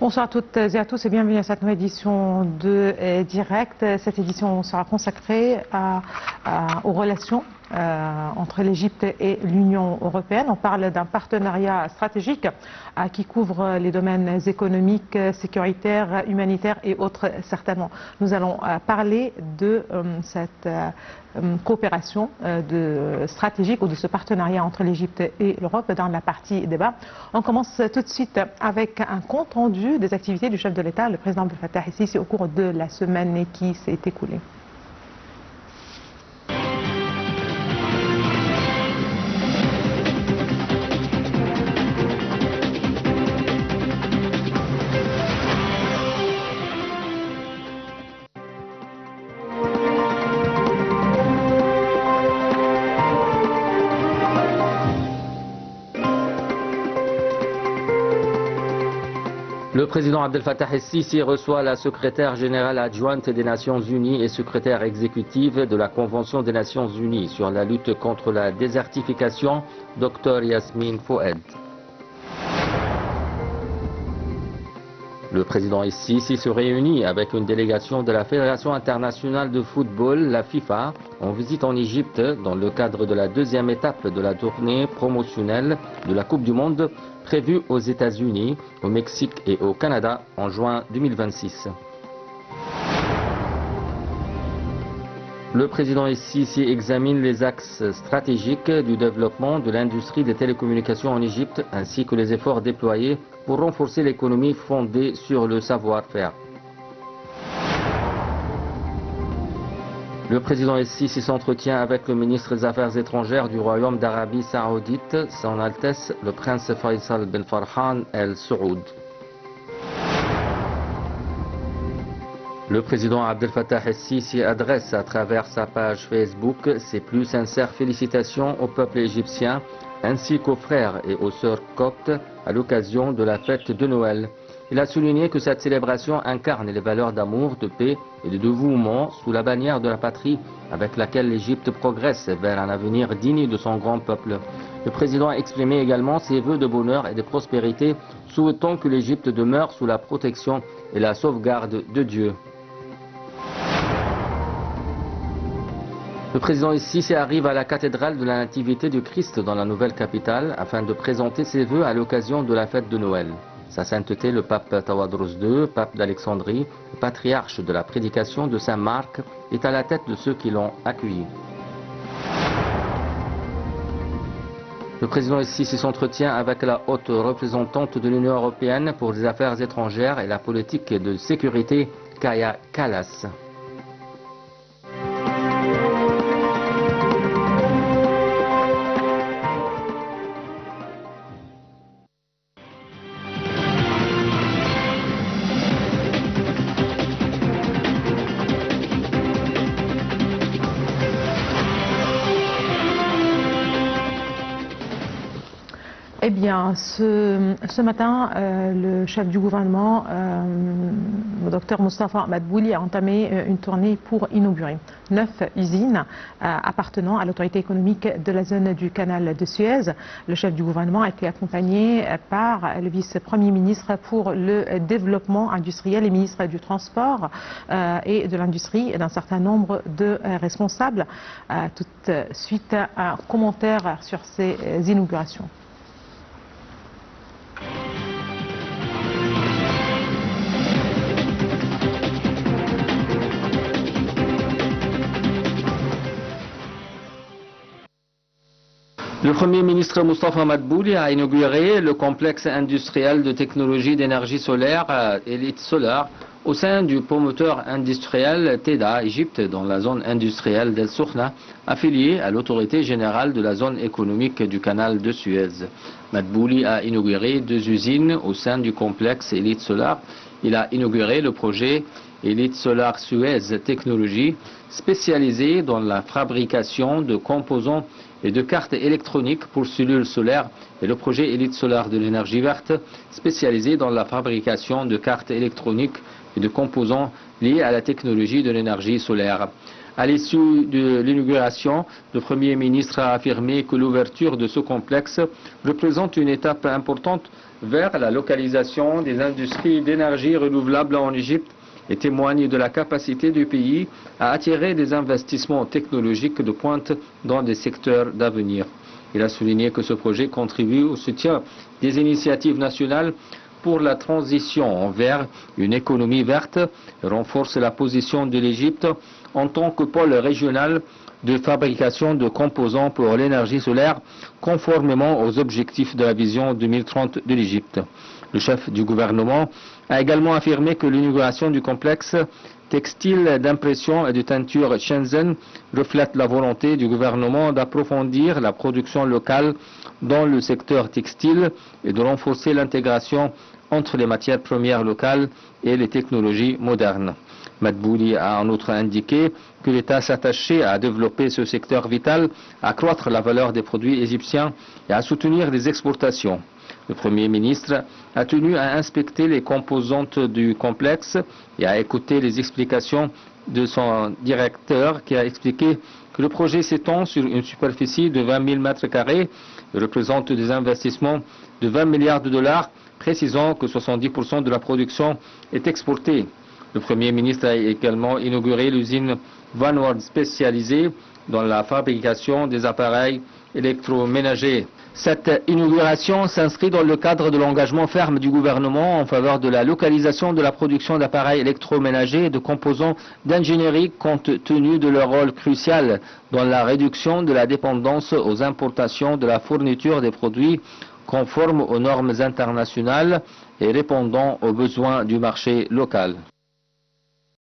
Bonsoir à toutes et à tous et bienvenue à cette nouvelle édition de Direct. Cette édition sera consacrée aux relations entre l'Égypte et l'Union européenne. On parle d'un partenariat stratégique qui couvre les domaines économiques, sécuritaires, humanitaires et autres certainement. Nous allons parler de cette coopération stratégique ou de ce partenariat entre l'Égypte et l'Europe dans la partie débat. On commence tout de suite avec un compte rendu des activités du chef de l'État, le président Abdel Fattah el-Sisi, au cours de la semaine qui s'est écoulée. Le président Abdel Fattah el-Sisi reçoit la secrétaire générale adjointe des Nations Unies et secrétaire exécutive de la Convention des Nations Unies sur la lutte contre la désertification, Dr Yasmine Fouad. Le président el-Sisi se réunit avec une délégation de la Fédération internationale de football, la FIFA, en visite en Égypte dans le cadre de la deuxième étape de la tournée promotionnelle de la Coupe du Monde prévue aux États-Unis, au Mexique et au Canada en juin 2026. Le président el-Sisi examine les axes stratégiques du développement de l'industrie des télécommunications en Égypte ainsi que les efforts déployés pour renforcer l'économie fondée sur le savoir-faire. Le président el-Sisi s'entretient avec le ministre des Affaires étrangères du Royaume d'Arabie Saoudite, Son Altesse le prince Faisal Ben Farhan El Saoud. Le président Abdel Fattah el-Sisi adresse à travers sa page Facebook ses plus sincères félicitations au peuple égyptien ainsi qu'aux frères et aux sœurs coptes à l'occasion de la fête de Noël. Il a souligné que cette célébration incarne les valeurs d'amour, de paix et de dévouement sous la bannière de la patrie avec laquelle l'Égypte progresse vers un avenir digne de son grand peuple. Le président a exprimé également ses vœux de bonheur et de prospérité, souhaitant que l'Égypte demeure sous la protection et la sauvegarde de Dieu. Le président el-Sisi arrive à la cathédrale de la Nativité du Christ dans la nouvelle capitale afin de présenter ses vœux à l'occasion de la fête de Noël. Sa sainteté, le pape Tawadros II, pape d'Alexandrie, patriarche de la prédication de Saint-Marc, est à la tête de ceux qui l'ont accueilli. Le président el-Sisi s'entretient avec la haute représentante de l'Union européenne pour les affaires étrangères et la politique de sécurité, Kaja Kallas. Eh bien, ce matin, le chef du gouvernement, le docteur Moustapha Madbouli, a entamé une tournée pour inaugurer 9 usines appartenant à l'autorité économique de la zone du canal de Suez. Le chef du gouvernement a été accompagné par le vice-premier ministre pour le développement industriel et ministre du transport et de l'industrie et d'un certain nombre de responsables. Tout de suite, un commentaire sur ces inaugurations. Le Premier ministre Moustapha Madbouli a inauguré le complexe industriel de technologie d'énergie solaire Elite Solar au sein du promoteur industriel TEDA Égypte dans la zone industrielle d'El Sokhna, affiliée à l'autorité générale de la zone économique du canal de Suez. Madbouli a inauguré 2 usines au sein du complexe Elite Solar. Il a inauguré le projet Elite Solar Suez Technologies, spécialisé dans la fabrication de composants et de cartes électroniques pour cellules solaires, et le projet Elite Solar de l'énergie verte, spécialisé dans la fabrication de cartes électroniques et de composants liés à la technologie de l'énergie solaire. À l'issue de l'inauguration, le Premier ministre a affirmé que l'ouverture de ce complexe représente une étape importante vers la localisation des industries d'énergie renouvelable en Égypte et témoigne de la capacité du pays à attirer des investissements technologiques de pointe dans des secteurs d'avenir. Il a souligné que ce projet contribue au soutien des initiatives nationales pour la transition vers une économie verte et renforce la position de l'Égypte en tant que pôle régional de fabrication de composants pour l'énergie solaire conformément aux objectifs de la vision 2030 de l'Égypte. Le chef du gouvernement a également affirmé que l'inauguration du complexe textile d'impression et de teinture Shenzhen reflète la volonté du gouvernement d'approfondir la production locale dans le secteur textile et de renforcer l'intégration entre les matières premières locales et les technologies modernes. Madbouli a en outre indiqué que l'État s'attachait à développer ce secteur vital, à accroître la valeur des produits égyptiens et à soutenir les exportations. Le Premier ministre a tenu à inspecter les composantes du complexe et à écouter les explications de son directeur qui a expliqué que le projet s'étend sur une superficie de 20 000 m² et représente des investissements de 20 milliards de dollars, précisant que 70% de la production est exportée. Le Premier ministre a également inauguré l'usine Vanward spécialisée dans la fabrication des appareils électroménagers. Cette inauguration s'inscrit dans le cadre de l'engagement ferme du gouvernement en faveur de la localisation de la production d'appareils électroménagers et de composants d'ingénierie compte tenu de leur rôle crucial dans la réduction de la dépendance aux importations de la fourniture des produits conformes aux normes internationales et répondant aux besoins du marché local.